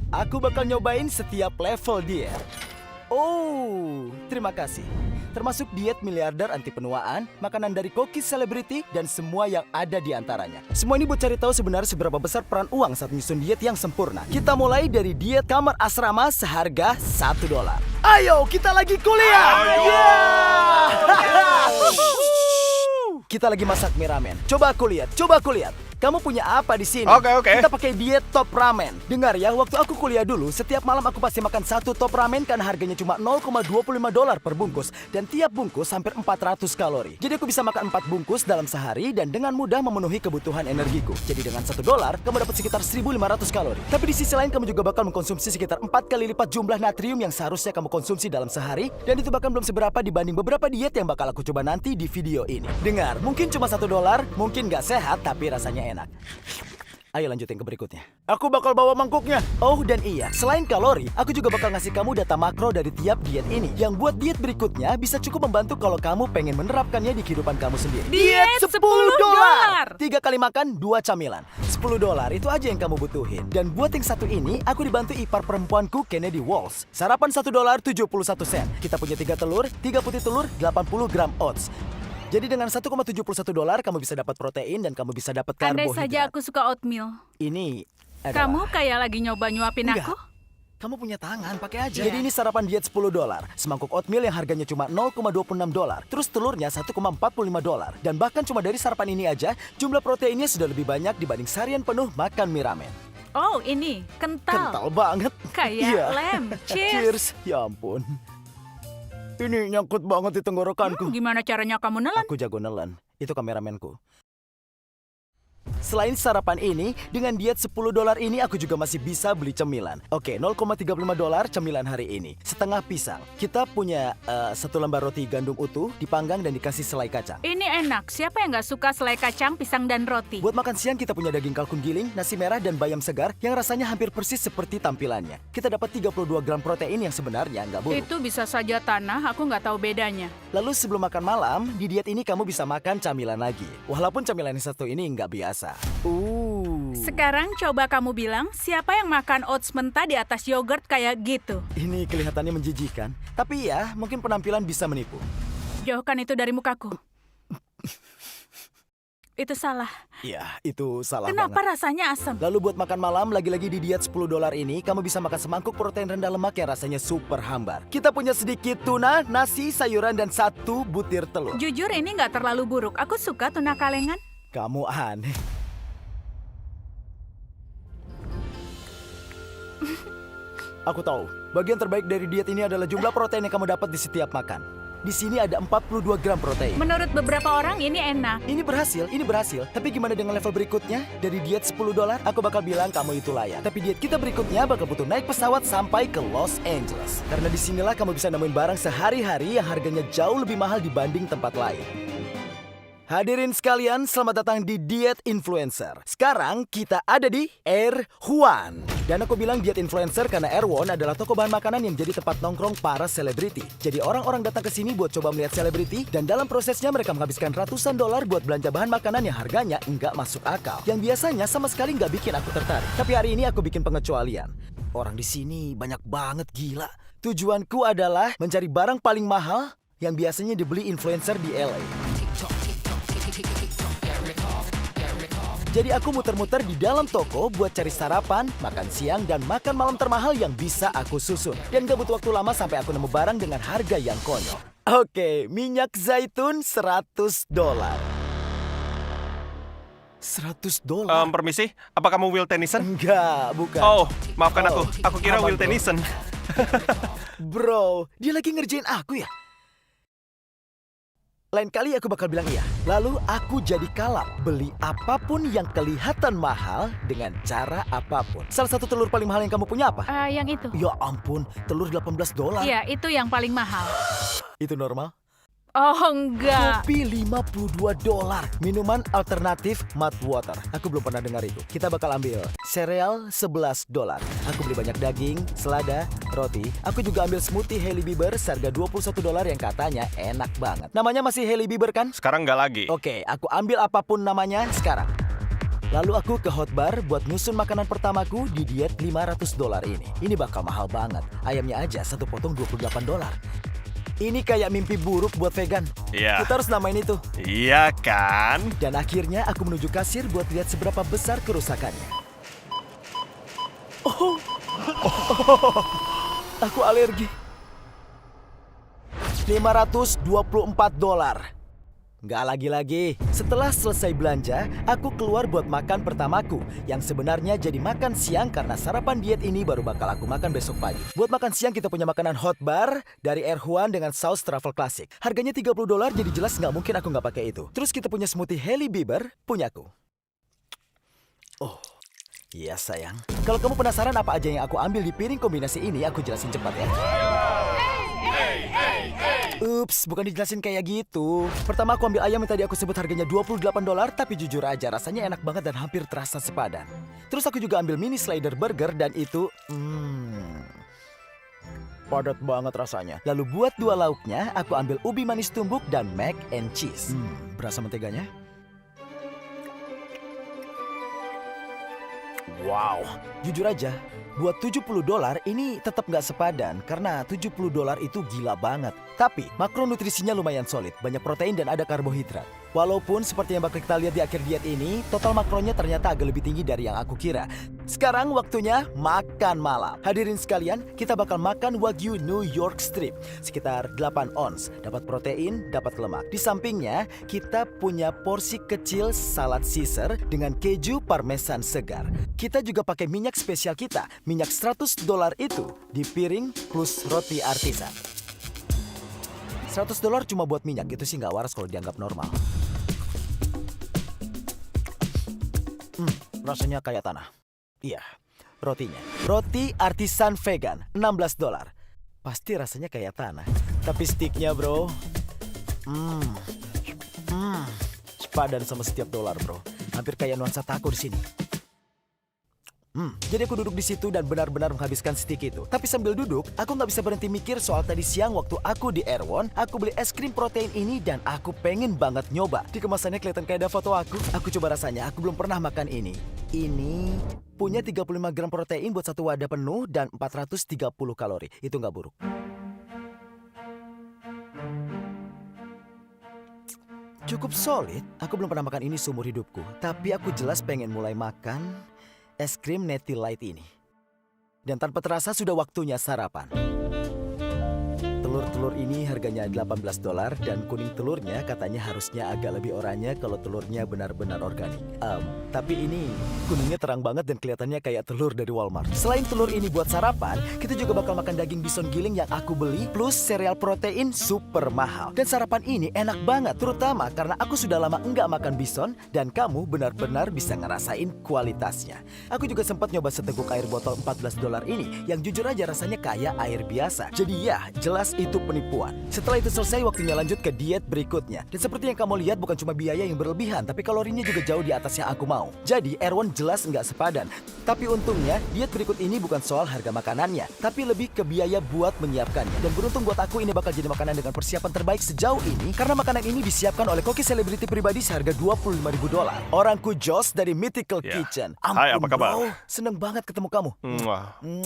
Aku bakal nyobain setiap level diet. Oh, terima kasih. Termasuk diet miliarder anti penuaan, makanan dari kokis selebriti, dan semua yang ada di antaranya. Semua ini buat cari tahu sebenarnya seberapa besar peran uang saat menyusun diet yang sempurna. Kita mulai dari diet kamar asrama seharga $1. Ayo, kita lagi kuliah! Kita lagi masak mie ramen. Coba aku lihat. Kamu punya apa di sini? Oke. Kita pakai diet top ramen. Dengar ya, waktu aku kuliah dulu, setiap malam aku pasti makan satu top ramen karena harganya cuma $0,25 per bungkus. Dan tiap bungkus hampir 400 kalori. Jadi aku bisa makan 4 bungkus dalam sehari dan dengan mudah memenuhi kebutuhan energiku. Jadi dengan $1, kamu dapat sekitar 1.500 kalori. Tapi di sisi lain, kamu juga bakal mengkonsumsi sekitar 4 kali lipat jumlah natrium yang seharusnya kamu konsumsi dalam sehari. Dan itu bahkan belum seberapa dibanding beberapa diet yang bakal aku coba nanti di video ini. Dengar, mungkin cuma $1, mungkin nggak sehat, tapi rasanya enak. Ayo lanjutin ke berikutnya. Aku bakal bawa mangkuknya. Oh dan iya, selain kalori, aku juga bakal ngasih kamu data makro dari tiap diet ini. Yang buat diet berikutnya bisa cukup membantu kalau kamu pengen menerapkannya di kehidupan kamu sendiri. Diet $10. 3 kali makan, 2 camilan. $10 itu aja yang kamu butuhin. Dan buat yang satu ini, aku dibantu ipar perempuanku Kennedy Walls. Sarapan $1 71 sen. Kita punya 3 telur, 3 putih telur, 80 gram oats. Jadi dengan $1,71 kamu bisa dapat protein dan kamu bisa dapat Andai karbohidrat. saja aku suka oatmeal. Ini adalah... Kamu kayak lagi nyoba nyuapin Enggak. aku? Kamu punya tangan, pakai aja. Jadi ini sarapan diet $10. Semangkuk oatmeal yang harganya cuma $0,26. Terus telurnya $1,45. Dan bahkan cuma dari sarapan ini aja, jumlah proteinnya sudah lebih banyak dibanding seharian penuh makan mie ramen. Oh, ini kental. Kental banget. Kayak Iya. lem. Cheers. Cheers. Ya ampun. Ini nyangkut banget di tenggorokanku. Gimana caranya kamu nelen? Aku jago nelen. Itu kameramenku. Selain sarapan ini, dengan diet $10 ini aku juga masih bisa beli cemilan. Oke, $0,35 cemilan hari ini. Setengah pisang. Kita punya 1 lembar roti gandum utuh, dipanggang dan dikasih selai kacang. Ini enak. Siapa yang nggak suka selai kacang, pisang, dan roti? Buat makan siang kita punya daging kalkun giling, nasi merah, dan bayam segar yang rasanya hampir persis seperti tampilannya. Kita dapat 32 gram protein yang sebenarnya nggak buruk. Itu bisa saja tanah, aku nggak tahu bedanya. Lalu sebelum makan malam, di diet ini kamu bisa makan camilan lagi. Walaupun camilan yang satu ini nggak biasa. Sekarang coba kamu bilang, siapa yang makan oats mentah di atas yogurt kayak gitu? Ini kelihatannya menjijikan. Tapi ya, mungkin penampilan bisa menipu. Jauhkan itu dari mukaku. Itu salah. Iya, itu salah Kenapa banget. rasanya asam? Lalu buat makan malam, lagi-lagi di diet $10 ini, kamu bisa makan semangkuk protein rendah lemak yang rasanya super hambar. Kita punya sedikit tuna, nasi, sayuran, dan 1 butir telur. Jujur ini nggak terlalu buruk. Aku suka tuna kalengan. Kamu aneh. Aku tahu, bagian terbaik dari diet ini adalah jumlah protein yang kamu dapat di setiap makan. Di sini ada 42 gram protein. Menurut beberapa orang ini enak. Ini berhasil. Tapi gimana dengan level berikutnya? Dari diet $10, aku bakal bilang kamu itu layak. Tapi diet kita berikutnya bakal butuh naik pesawat sampai ke Los Angeles. Karena disinilah kamu bisa nemuin barang sehari-hari yang harganya jauh lebih mahal dibanding tempat lain. Hadirin sekalian, selamat datang di Diet Influencer. Sekarang kita ada di Erewhon. Dan aku bilang diet influencer karena Erewhon adalah toko bahan makanan yang jadi tempat nongkrong para selebriti. Jadi orang-orang datang ke sini buat coba melihat selebriti dan dalam prosesnya mereka menghabiskan ratusan dolar buat belanja bahan makanan yang harganya nggak masuk akal. Yang biasanya sama sekali nggak bikin aku tertarik. Tapi hari ini aku bikin pengecualian. Orang di sini banyak banget, gila. Tujuanku adalah mencari barang paling mahal yang biasanya dibeli influencer di LA. Jadi aku muter-muter di dalam toko buat cari sarapan, makan siang, dan makan malam termahal yang bisa aku susun. Dan gak butuh waktu lama sampai aku nemu barang dengan harga yang konyol. Oke, minyak zaitun $100. $100? Permisi, apa kamu Will Tennyson? Enggak, bukan. Oh, maafkan aku. Oh, Aku kira aman, Will bro. Tennyson. Bro, dia lagi ngerjain aku ya? Lain kali aku bakal bilang iya. Lalu aku jadi kalap. Beli apapun yang kelihatan mahal dengan cara apapun. Salah satu telur paling mahal yang kamu punya apa? Yang itu. Ya ampun, telur $18. Iya, itu yang paling mahal. Itu normal? Oh, enggak. Kopi $52. Minuman alternatif mud water. Aku belum pernah dengar itu. Kita bakal ambil sereal $11. Aku beli banyak daging, selada, roti. Aku juga ambil smoothie Hailey Bieber seharga $21 yang katanya enak banget. Namanya masih Hailey Bieber kan? Sekarang nggak lagi. Oke, aku ambil apapun namanya sekarang. Lalu aku ke Hot Bar buat nyusun makanan pertamaku di diet $500 ini. Ini bakal mahal banget. Ayamnya aja satu potong $28. Ini kayak mimpi buruk buat vegan. Iya. Kita harus namain itu. Iya kan? Dan akhirnya aku menuju kasir buat lihat seberapa besar kerusakannya. Oh. Aku alergi. $524. Nggak lagi-lagi. Setelah selesai belanja, aku keluar buat makan pertamaku. Yang sebenarnya jadi makan siang karena sarapan diet ini baru bakal aku makan besok pagi. Buat makan siang kita punya makanan Hot Bar dari Erhuan dengan saus truffle klasik. Harganya $30 jadi jelas nggak mungkin aku nggak pakai itu. Terus kita punya smoothie Hailey Bieber, punyaku. Oh, iya sayang. Kalau kamu penasaran apa aja yang aku ambil di piring kombinasi ini, aku jelasin cepat ya. Ups, bukan dijelasin kayak gitu. Pertama aku ambil ayam yang tadi aku sebut harganya $28, tapi jujur aja rasanya enak banget dan hampir terasa sepadan. Terus aku juga ambil mini slider burger dan itu padat banget rasanya. Lalu buat dua lauknya, aku ambil ubi manis tumbuk dan mac and cheese. Berasa menteganya? Wow, jujur aja, buat $70 ini tetap nggak sepadan karena $70 itu gila banget. Tapi makronutrisinya lumayan solid, banyak protein dan ada karbohidrat. Walaupun seperti yang bakal kita lihat di akhir diet ini, total makronya ternyata agak lebih tinggi dari yang aku kira. Sekarang waktunya makan malam. Hadirin sekalian, kita bakal makan Wagyu New York Strip. Sekitar 8 ons, dapat protein, dapat lemak. Di sampingnya, kita punya porsi kecil salad Caesar dengan keju parmesan segar. Kita juga pakai minyak spesial kita, minyak $100 itu di piring plus roti artisan. $100 cuma buat minyak, itu sih nggak waras kalau dianggap normal. Rasanya kayak tanah. Iya, rotinya. Roti artisan vegan, $16. Pasti rasanya kayak tanah. Tapi sticknya bro, sepadan sama setiap dolar bro. Hampir kayak nuansa taco di sini. Jadi aku duduk di situ dan benar-benar menghabiskan stick itu. Tapi sambil duduk, aku nggak bisa berhenti mikir soal tadi siang waktu aku di Erewhon, aku beli es krim protein ini dan aku pengen banget nyoba. Di kemasannya kelihatan kayak ada foto aku. Aku coba rasanya, aku belum pernah makan ini. Ini punya 35 gram protein buat satu wadah penuh dan 430 kalori. Itu nggak buruk. Cukup solid. Aku belum pernah makan ini seumur hidupku. Tapi aku jelas pengen mulai makan es krim Neti Light ini. Dan tanpa terasa sudah waktunya sarapan. Telur-telur ini harganya $18 dan kuning telurnya katanya harusnya agak lebih oranye kalau telurnya benar-benar organik. Tapi ini kuningnya terang banget dan kelihatannya kayak telur dari Walmart. Selain telur ini buat sarapan, kita juga bakal makan daging bison giling yang aku beli plus sereal protein super mahal. Dan sarapan ini enak banget, terutama karena aku sudah lama enggak makan bison dan kamu benar-benar bisa ngerasain kualitasnya. Aku juga sempat nyoba seteguk air botol $14 ini yang jujur aja rasanya kayak air biasa. Jadi ya, jelas itu penipuan. Setelah itu selesai, waktunya lanjut ke diet berikutnya. Dan seperti yang kamu lihat, bukan cuma biaya yang berlebihan, tapi kalorinya juga jauh di atas yang aku mau. Jadi Erewhon jelas nggak sepadan. Tapi untungnya, diet berikut ini bukan soal harga makanannya, tapi lebih ke biaya buat menyiapkannya. Dan beruntung buat aku, ini bakal jadi makanan dengan persiapan terbaik sejauh ini, karena makanan ini disiapkan oleh koki selebriti pribadi seharga $25.000. Orangku Josh dari Mythical Kitchen. Ampun, Hai, apa kabar? bro, seneng banget ketemu kamu.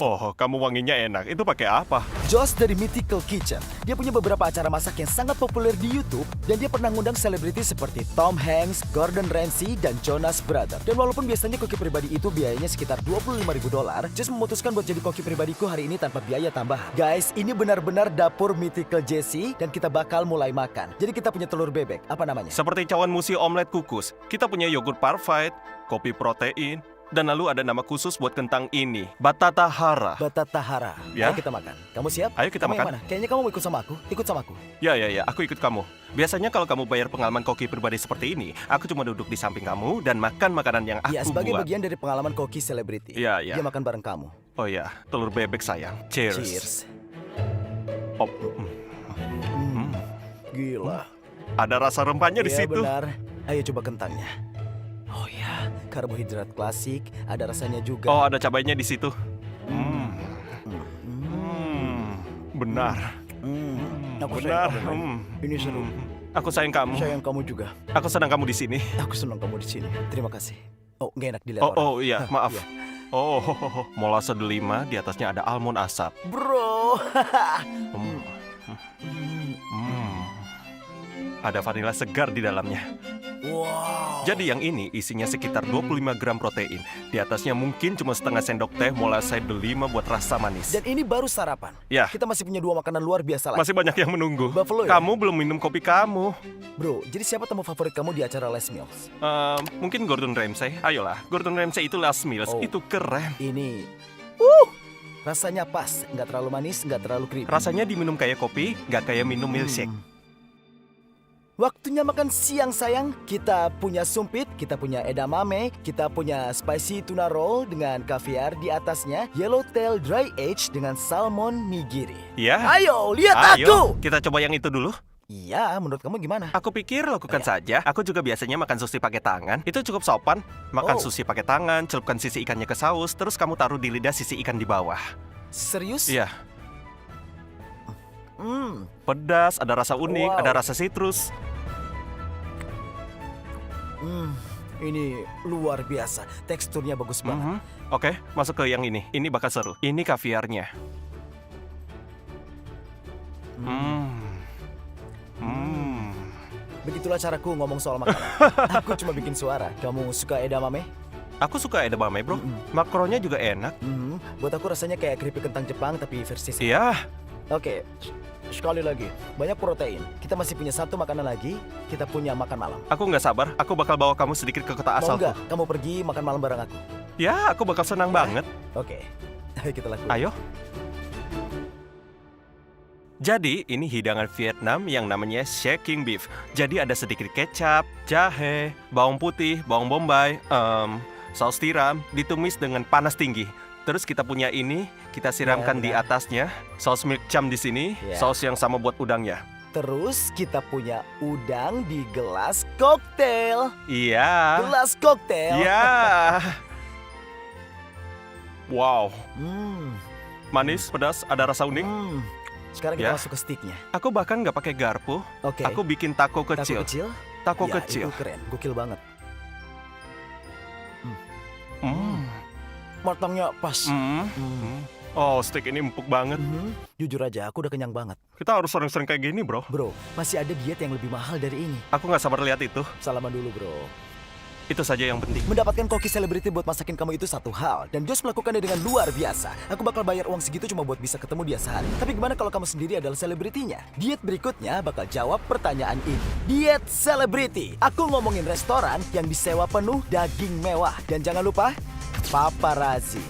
Oh, kamu wanginya enak. Itu pakai apa? Josh dari Mythical Kitchen. Dia punya beberapa acara masak yang sangat populer di YouTube dan dia pernah ngundang selebriti seperti Tom Hanks, Gordon Ramsay, dan Jonas Brothers. Dan walaupun biasanya koki pribadi itu biayanya sekitar $25.000, Josh memutuskan buat jadi koki pribadiku hari ini tanpa biaya tambahan. Guys, ini benar-benar dapur Mythical Jesse dan kita bakal mulai makan. Jadi kita punya telur bebek, apa namanya? Seperti cawan musi omelet kukus. Kita punya yogurt parfait, kopi protein, dan lalu ada nama khusus buat kentang ini, Batata Hara. Batata Hara. Ya. Ayo kita makan. Kamu siap? Ayo kita Kamu yang makan. mana? Kayaknya kamu mau ikut sama aku. Ikut sama aku. Ya, aku ikut kamu. Biasanya kalau kamu bayar pengalaman koki pribadi seperti ini, aku cuma duduk di samping kamu dan makan makanan yang aku Ya, sebagai buat. bagian dari pengalaman koki selebriti. Iya. Dia makan bareng kamu. Oh ya, telur bebek sayang. Cheers. Cheers. Oh, Gila. ada rasa rempahnya di Iya, situ. benar. Ayo coba kentangnya. Oh ya, karbohidrat klasik, ada rasanya juga. Oh, ada cabainya di situ. Benar. Aku Benar. sayang kamu, Mike. Ini seru. Aku sayang kamu. Sayang kamu juga. Aku senang kamu di sini. Aku senang kamu di sini. Terima kasih. Oh, nggak enak dilihat orang. Oh iya, maaf. Iya. Oh, molase delima, di atasnya ada almond asap. Bro. Hmm. Ada vanila segar di dalamnya. Wow. Jadi yang ini isinya sekitar 25 gram protein. Di atasnya mungkin cuma setengah sendok teh molase delima buat rasa manis. Dan ini baru sarapan. Ya. Kita masih punya 2 makanan luar biasa lagi. Masih banyak yang menunggu. Buffalo ya? Kamu belum minum kopi kamu. Bro, jadi siapa tamu favorit kamu di acara Les Mills? Mungkin Gordon Ramsay. Ayolah, Gordon Ramsay itu last meals. Oh. Itu keren. Ini. Rasanya pas, nggak terlalu manis, nggak terlalu creamy. Rasanya diminum kayak kopi, nggak kayak minum milkshake. Waktunya makan siang sayang. Kita punya sumpit, kita punya edamame, kita punya spicy tuna roll dengan kaviar di atasnya, yellowtail dry aged dengan salmon nigiri. Ya. Ayo, lihat Ayo, aku. kita coba yang itu dulu. Iya, menurut kamu gimana? Aku pikir lakukan Ya. saja. Aku juga biasanya makan sushi pakai tangan. Itu cukup sopan. Makan Oh. sushi pakai tangan, celupkan sisi ikannya ke saus, terus kamu taruh di lidah sisi ikan di bawah. Serius? Iya, Hmm. pedas, ada rasa unik, Wow. ada rasa citrus. Ini luar biasa. Teksturnya bagus banget. Oke, masuk ke yang ini. Ini bakal seru. Ini kaviarnya. Begitulah caraku ngomong soal makanan. Aku cuma bikin suara. Kamu suka edamame? Aku suka edamame, bro. Makronya juga enak. Buat aku rasanya kayak keripik kentang Jepang tapi versi sehat. Iya. Oke, sekali lagi. Banyak protein. Kita masih punya 1 makanan lagi. Kita punya makan malam. Aku nggak sabar. Aku bakal bawa kamu sedikit ke kota Mau asalku. nggak kamu pergi makan malam bareng aku? Ya, aku bakal senang banget. Oke. Ayo kita lakukan. Ayo. Jadi, ini hidangan Vietnam yang namanya shaking beef. Jadi ada sedikit kecap, jahe, bawang putih, bawang bombay, saus tiram, ditumis dengan panas tinggi. Terus kita punya ini, kita siramkan di benar. atasnya, saus milk cham di sini, Ya. saus yang sama buat udangnya. Terus kita punya udang di gelas koktail. Iya. Gelas koktail. Iya. Wow, Hmm. manis, pedas, ada rasa unik. Sekarang kita Ya. masuk ke sticknya. Aku bahkan nggak pakai garpu. Oke. Aku bikin taco Taco kecil. kecil? Taco Ya, kecil. itu keren. Gokil banget. Matangnya pas. Oh, steak ini empuk banget. Jujur aja, aku udah kenyang banget. Kita harus sering-sering kayak gini, bro. Bro, masih ada diet yang lebih mahal dari ini. Aku nggak sabar lihat itu. Salaman dulu, bro. Itu saja yang penting. Mendapatkan koki selebriti buat masakin kamu itu satu hal. Dan Josh melakukannya dengan luar biasa. Aku bakal bayar uang segitu cuma buat bisa ketemu dia sehari. Tapi gimana kalau kamu sendiri adalah selebritinya? Diet berikutnya bakal jawab pertanyaan ini. Diet selebriti. Aku ngomongin restoran yang disewa penuh daging mewah. Dan jangan lupa, paparazzi.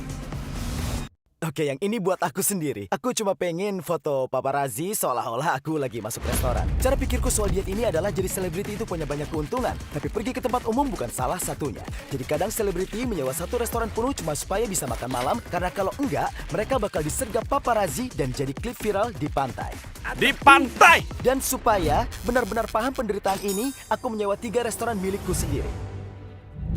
Oke, yang ini buat aku sendiri. Aku cuma pengen foto paparazzi seolah-olah aku lagi masuk restoran. Cara pikirku soal diet ini adalah jadi selebriti itu punya banyak keuntungan. Tapi pergi ke tempat umum bukan salah satunya. Jadi kadang selebriti menyewa satu restoran penuh cuma supaya bisa makan malam. Karena kalau enggak, mereka bakal disergap paparazzi dan jadi klip viral di pantai. Di pantai! Dan supaya benar-benar paham penderitaan ini, aku menyewa 3 restoran milikku sendiri.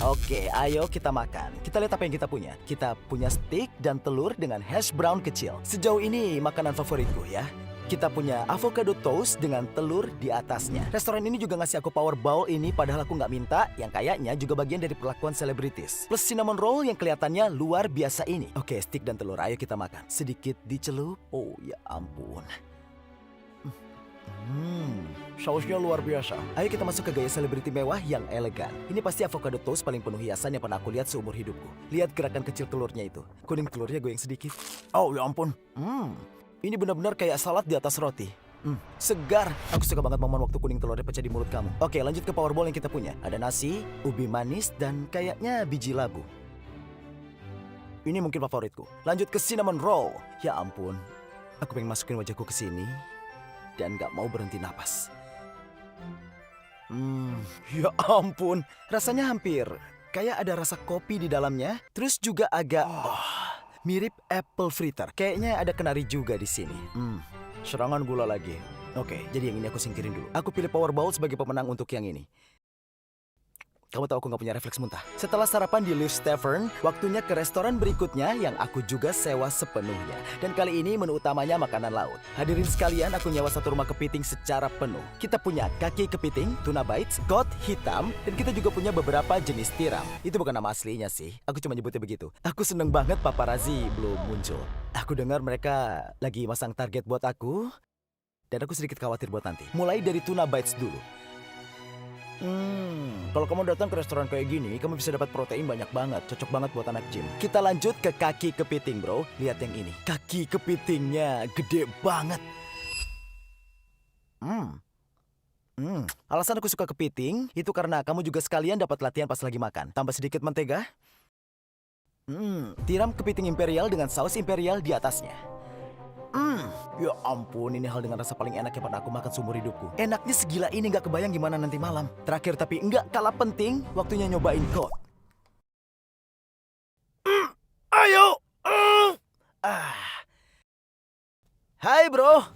Oke, ayo kita makan. Kita lihat apa yang kita punya. Kita punya steak dan telur dengan hash brown kecil. Sejauh ini makanan favoritku ya. Kita punya avocado toast dengan telur di atasnya. Restoran ini juga ngasih aku power bowl ini padahal aku nggak minta. Yang kayaknya juga bagian dari perlakuan selebritis. Plus cinnamon roll yang kelihatannya luar biasa ini. Oke, steak dan telur. Ayo kita makan. Sedikit dicelup. Oh ya ampun. Sausnya luar biasa. Ayo kita masuk ke gaya selebriti mewah yang elegan. Ini pasti avocado toast paling penuh hiasan yang pernah aku lihat seumur hidupku. Lihat gerakan kecil telurnya itu. Kuning telurnya goyang sedikit. Oh ya ampun. Ini benar-benar kayak salad di atas roti. Segar. Aku suka banget momen waktu kuning telurnya pecah di mulut kamu. Oke, lanjut ke powerball yang kita punya. Ada nasi, ubi manis, dan kayaknya biji labu. Ini mungkin favoritku. Lanjut ke cinnamon roll. Ya ampun. Aku pengen masukin wajahku ke sini dan gak mau berhenti napas. Ya ampun, rasanya hampir kayak ada rasa kopi di dalamnya. Terus juga agak mirip apple fritter. Kayaknya ada kenari juga di sini. Serangan gula lagi. Oke, jadi yang ini aku singkirin dulu. Aku pilih power bowl sebagai pemenang untuk yang ini. kamu tahu aku nggak punya refleks muntah. Setelah sarapan di Leif's Tavern, waktunya ke restoran berikutnya yang aku juga sewa sepenuhnya. Dan kali ini menu utamanya makanan laut. Hadirin sekalian, aku nyewa satu rumah kepiting secara penuh. Kita punya kaki kepiting, tuna bites, cod hitam, dan kita juga punya beberapa jenis tiram. Itu bukan nama aslinya sih, aku cuma nyebutnya begitu. Aku seneng banget paparazzi belum muncul. Aku dengar mereka lagi masang target buat aku, dan aku sedikit khawatir buat nanti. Mulai dari tuna bites dulu. Kalau kamu datang ke restoran kayak gini, kamu bisa dapat protein banyak banget. Cocok banget buat anak gym. Kita lanjut ke kaki kepiting, bro. Lihat yang ini. Kaki kepitingnya gede banget. Alasan aku suka kepiting itu karena kamu juga sekalian dapat latihan pas lagi makan. Tambah sedikit mentega. Tiram kepiting imperial dengan saus imperial di atasnya. Ya ampun, ini hal dengan rasa paling enak yang pernah aku makan seumur hidupku. Enaknya segila ini, gak kebayang gimana nanti malam. Terakhir tapi enggak kalah penting, waktunya nyobain cod. Ayo! Hai bro!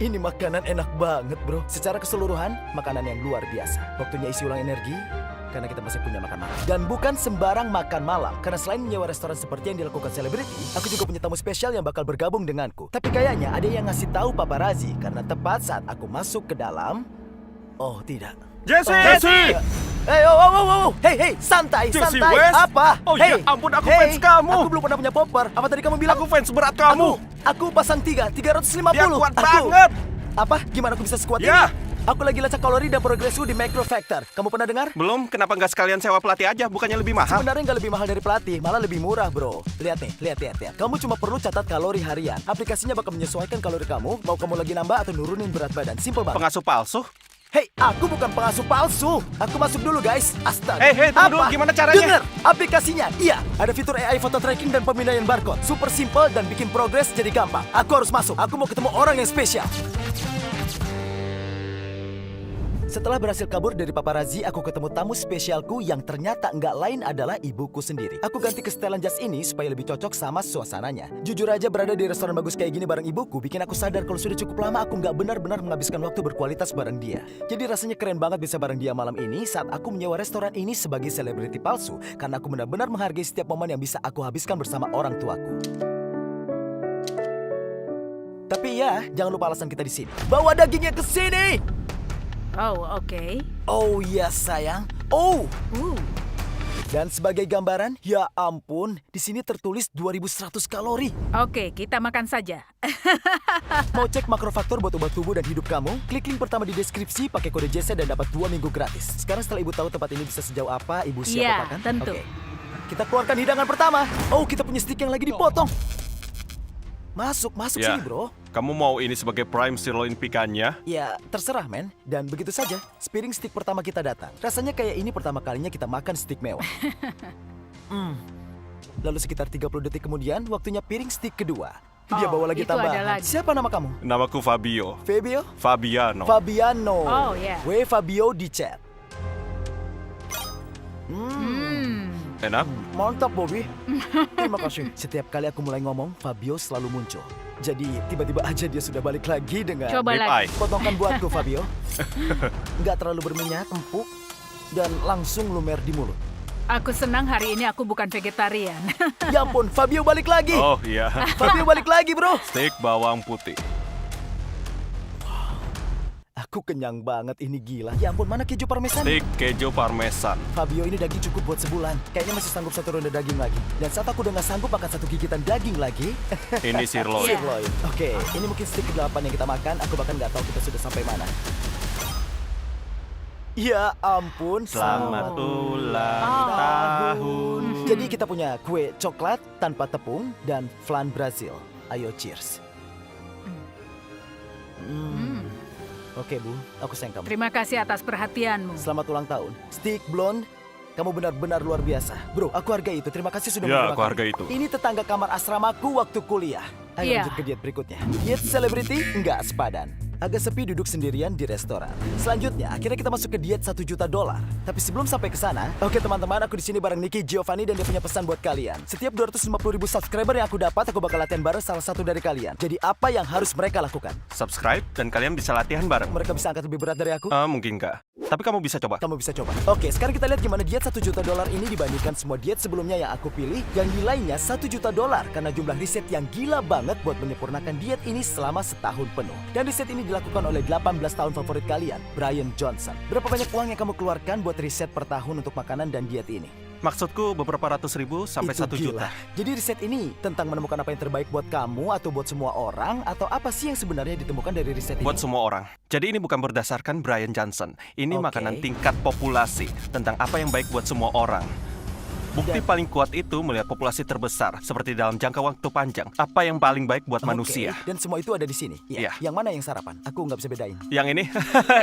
Ini makanan enak banget bro. Secara keseluruhan, makanan yang luar biasa. Waktunya isi ulang energi, karena kita masih punya makan malam. Dan bukan sembarang makan malam. Karena selain menyewa restoran seperti yang dilakukan selebriti, aku juga punya tamu spesial yang bakal bergabung denganku. Tapi kayaknya ada yang ngasih tahu paparazzi, karena tepat saat aku masuk ke dalam... Oh tidak. Jesse! Hey, santai. Jesse West? Apa? Oh ya ampun, aku fans kamu. Aku belum pernah punya popper. Apa tadi kamu bilang? Aku fans berat kamu. Aku pasang 350. Dia kuat banget. Apa? Gimana aku bisa sekuat Ya. ini? Aku lagi lacak kalori dan progresku di Macro Factor. Kamu pernah dengar? Belum, kenapa nggak sekalian sewa pelatih aja? Bukannya lebih mahal? Sebenarnya nggak lebih mahal dari pelatih, malah lebih murah bro. Lihat nih, lihat. Kamu cuma perlu catat kalori harian. Aplikasinya bakal menyesuaikan kalori kamu. Mau kamu lagi nambah atau nurunin berat badan. Simple banget. Pengasuh palsu? Hei, aku bukan pengasuh palsu. Aku masuk dulu guys. Astaga. Hei, tunggu dulu. Gimana caranya? Dengar, aplikasinya. Iya, ada fitur AI foto tracking dan pemindaian barcode. Super simple dan bikin progres jadi gampang. Aku harus masuk. Aku mau ketemu orang yang spesial. Setelah berhasil kabur dari paparazzi, aku ketemu tamu spesialku yang ternyata nggak lain adalah ibuku sendiri. Aku ganti ke setelan jas ini supaya lebih cocok sama suasananya. Jujur aja berada di restoran bagus kayak gini bareng ibuku bikin aku sadar kalau sudah cukup lama aku nggak benar-benar menghabiskan waktu berkualitas bareng dia. Jadi rasanya keren banget bisa bareng dia malam ini saat aku menyewa restoran ini sebagai selebriti palsu. Karena aku benar-benar menghargai setiap momen yang bisa aku habiskan bersama orang tuaku. Tapi ya, jangan lupa alasan kita di sini. Bawa dagingnya ke sini! Oh, oke. Oh iya sayang. Dan sebagai gambaran, ya ampun, di sini tertulis 2100 kalori. Oke, kita makan saja. Mau cek makrofaktor buat ubah tubuh dan hidup kamu? Klik link pertama di deskripsi, pakai kode JC dan dapat 2 minggu gratis. Sekarang setelah ibu tahu tempat ini bisa sejauh apa, ibu siap Iya, makan? tentu. Oke. Kita keluarkan hidangan pertama. Oh, kita punya stick yang lagi dipotong. Masuk Ya. sini bro. Kamu mau ini sebagai prime sirloin pikannya? Ya, terserah men. Dan begitu saja, piring stick pertama kita datang. Rasanya kayak ini pertama kalinya kita makan stick mewah. Lalu sekitar 30 detik kemudian, waktunya piring stick kedua. Dia bawa lagi itu ada tambahan. lagi. Siapa nama kamu? Namaku Fabio. Fabio? Fabiano. Fabiano. Oh, ya. W Fabio di chat. Enak? Mantap, Bobby. Terima kasih. Setiap kali aku mulai ngomong, Fabio selalu muncul. Jadi tiba-tiba aja dia sudah balik lagi dengan... Coba Rib lagi. eye. Potongkan buatku, Fabio. Nggak terlalu berminyak, empuk, dan langsung lumer di mulut. Aku senang hari ini aku bukan vegetarian. Ya ampun, Fabio balik lagi. Oh iya. Fabio balik lagi, bro. Steak bawang putih. Aku kenyang banget, ini gila. Ya ampun, mana keju parmesan? Steak keju parmesan. Fabio, ini daging cukup buat sebulan. Kayaknya masih sanggup satu ronde daging lagi. Dan saat aku udah nggak sanggup makan satu gigitan daging lagi... Ini sirloin. Iya. Sirloin. Oke, ini mungkin stick ke-8 yang kita makan. Aku bahkan nggak tahu kita sudah sampai mana. Ya ampun. Selamat ulang tahun. Jadi kita punya kue coklat tanpa tepung dan flan Brazil. Ayo cheers. Oke Bu, aku sayang kamu. Terima kasih atas perhatianmu. Selamat ulang tahun. Stick blonde, kamu benar-benar luar biasa. Bro, aku hargai itu. Terima kasih sudah Ya, menerima aku kami. hargai itu. Ini tetangga kamar asramaku waktu kuliah. Ayo Iya. lanjut ke diet berikutnya. Diet selebriti enggak sepadan. agak sepi duduk sendirian di restoran. Selanjutnya, akhirnya kita masuk ke diet $1 juta. Tapi sebelum sampai ke sana, oke teman-teman, aku di sini bareng Nicky Giovanni dan dia punya pesan buat kalian. Setiap 250.000 subscriber yang aku dapat, aku bakal latihan bareng salah satu dari kalian. Jadi apa yang harus mereka lakukan? Subscribe dan kalian bisa latihan bareng. Mereka bisa angkat lebih berat dari aku? Mungkin nggak. Tapi kamu bisa coba. Kamu bisa coba. Oke, sekarang kita lihat gimana diet $1 juta ini dibandingkan semua diet sebelumnya yang aku pilih, yang nilainya $1 juta karena jumlah riset yang gila banget buat menyempurnakan diet ini selama setahun penuh. Dan riset ini dilakukan oleh 18 tahun favorit kalian, Brian Johnson. Berapa banyak uang yang kamu keluarkan buat riset per tahun untuk makanan dan diet ini? Maksudku beberapa ratus ribu sampai Itu 1 juta. gila. Jadi riset ini tentang menemukan apa yang terbaik buat kamu atau buat semua orang, atau apa sih yang sebenarnya ditemukan dari riset ini? Buat semua orang. Jadi ini bukan berdasarkan Brian Johnson. Ini Oke. makanan tingkat populasi tentang apa yang baik buat semua orang. Bukti Dan- paling kuat itu melihat populasi terbesar seperti dalam jangka waktu panjang. Apa yang paling baik buat Oke, manusia? dan semua itu ada di sini. Iya. Yang mana yang sarapan? Aku nggak bisa bedain. Yang ini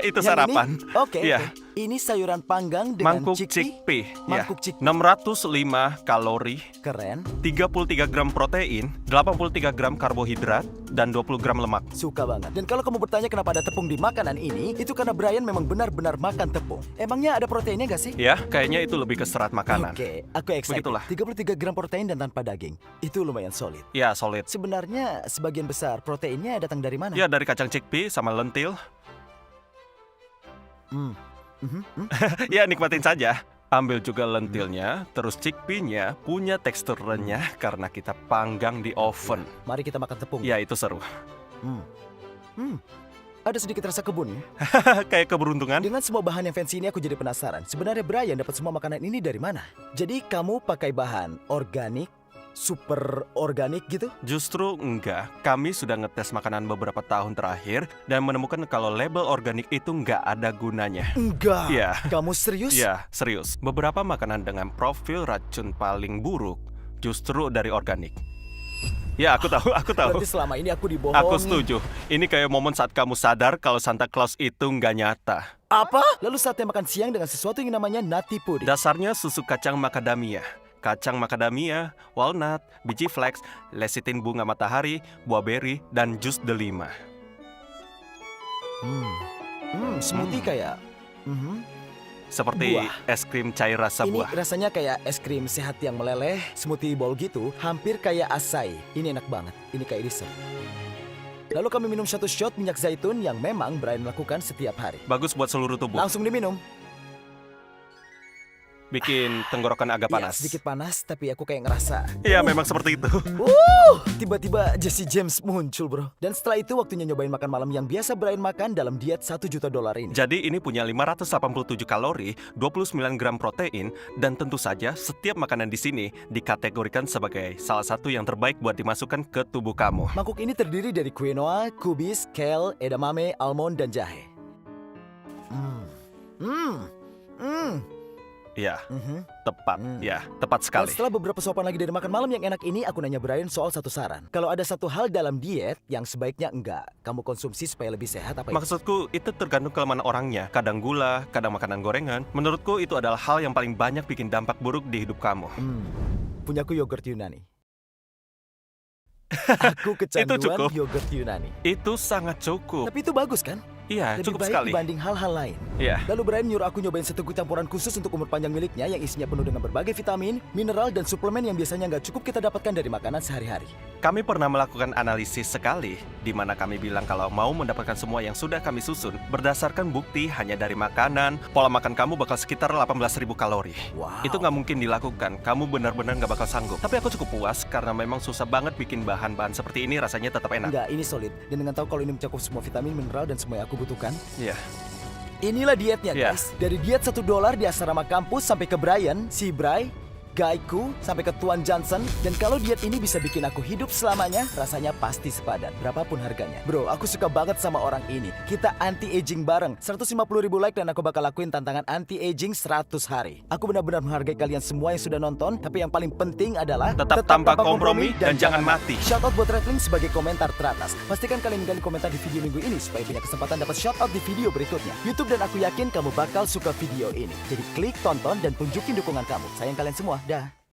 itu Yang sarapan. ini? Oke. Iya. Oke. Ini sayuran panggang dengan Mangkuk chickpea. chickpea. Ya. Mangkuk chickpea. 605 kalori, Keren. 33 gram protein, 83 gram karbohidrat, dan 20 gram lemak. Suka banget. Dan kalau kamu bertanya kenapa ada tepung di makanan ini, itu karena Brian memang benar-benar makan tepung. Emangnya ada proteinnya nggak sih? Ya, kayaknya itu lebih ke serat makanan. Oke, aku excited. Begitulah. 33 gram protein dan tanpa daging. Itu lumayan solid. Ya, solid. Sebenarnya sebagian besar proteinnya datang dari mana? Ya, dari kacang chickpea sama lentil. Mhm, mhm. Ya, nikmatin saja. Ambil juga lentilnya, terus chickpea-nya punya tekstur renyah karena kita panggang di oven. Mari kita makan tepung. Ya, itu seru. Hmm. Hmm. Ada sedikit rasa kebun ya. Kayak keberuntungan. Dengan semua bahan yang fancy ini aku jadi penasaran. Sebenarnya Brian dapat semua makanan ini dari mana? Jadi kamu pakai bahan organik, super organik gitu? Justru enggak. Kami sudah ngetes makanan beberapa tahun terakhir dan menemukan kalau label organik itu nggak ada gunanya. Enggak. Iya. Kamu serius? Ya, serius. Beberapa makanan dengan profil racun paling buruk justru dari organik. Ya, aku tahu, aku tahu. Berarti selama ini aku dibohongi. Aku setuju. Ini kayak momen saat kamu sadar kalau Santa Claus itu nggak nyata. Apa? Lalu saatnya makan siang dengan sesuatu yang namanya nutty pudding. Dasarnya susu kacang macadamia. Kacang macadamia, walnut, biji flax, lecitin bunga matahari, buah beri, dan jus delima. Smoothie kayak... Seperti Buah. es krim cair rasa Ini buah. rasanya kayak es krim sehat yang meleleh, smoothie bowl gitu, hampir kayak acai. Ini enak banget, ini kayak dessert. Lalu kami minum 1 shot minyak zaitun yang memang Brian lakukan setiap hari. Bagus buat seluruh tubuh. Langsung diminum. Bikin tenggorokan agak Ya, panas. sedikit panas, tapi aku kayak ngerasa... Iya, memang seperti itu. Tiba-tiba Jesse James muncul, bro. Dan setelah itu waktunya nyobain makan malam yang biasa Brian makan dalam diet $1 juta ini. Jadi ini punya 587 kalori, 29 gram protein, dan tentu saja setiap makanan di sini dikategorikan sebagai salah satu yang terbaik buat dimasukkan ke tubuh kamu. Mangkuk ini terdiri dari quinoa, kubis, kale, edamame, almond, dan jahe. Ya, Mhm. tepat. Ya, tepat Dan sekali. setelah beberapa suapan lagi dari makan malam yang enak ini, aku nanya Brian soal satu saran. Kalau ada satu hal dalam diet yang sebaiknya enggak kamu konsumsi supaya lebih sehat, apa itu? Maksudku itu tergantung kelemahan orangnya. Kadang gula, kadang makanan gorengan. Menurutku itu adalah hal yang paling banyak bikin dampak buruk di hidup kamu. Punyaku yogurt Yunani. Aku kecanduan cukup. yogurt Yunani. Itu sangat cukup. Tapi itu bagus kan? Iya, Lebih cukup baik sekali. dibanding hal-hal lain. Iya. Lalu Brian nyuruh aku nyobain seteguk campuran khusus untuk umur panjang miliknya yang isinya penuh dengan berbagai vitamin, mineral, dan suplemen yang biasanya nggak cukup kita dapatkan dari makanan sehari-hari. Kami pernah melakukan analisis sekali, di mana kami bilang kalau mau mendapatkan semua yang sudah kami susun, berdasarkan bukti hanya dari makanan, pola makan kamu bakal sekitar 18.000 kalori. Wow. Itu nggak mungkin dilakukan, kamu benar-benar nggak bakal sanggup. Tapi aku cukup puas karena memang susah banget bikin bahan-bahan seperti ini rasanya tetap enak. Enggak, ini solid. Dan dengan tahu kalau ini mencakup semua vitamin, mineral, dan semua yang aku butuhkan. Iya. Inilah dietnya, Iya. guys. Dari diet $1 di asrama kampus sampai ke Brian, si Bray, Gaiku, sampai ke Tuan Johnson. Dan kalau diet ini bisa bikin aku hidup selamanya, rasanya pasti sepadan, berapapun harganya. Bro, aku suka banget sama orang ini. Kita anti-aging bareng. 150.000 like dan aku bakal lakuin tantangan anti-aging 100 hari. Aku benar-benar menghargai kalian semua yang sudah nonton, tapi yang paling penting adalah Tetap tanpa kompromi dan jangan mati. Shoutout buat Redlink sebagai komentar teratas. Pastikan kalian ninggalin komentar di video minggu ini supaya punya kesempatan dapat shoutout di video berikutnya. YouTube dan aku yakin kamu bakal suka video ini. Jadi klik, tonton, dan tunjukin dukungan kamu. Sayang kalian semua. Dah.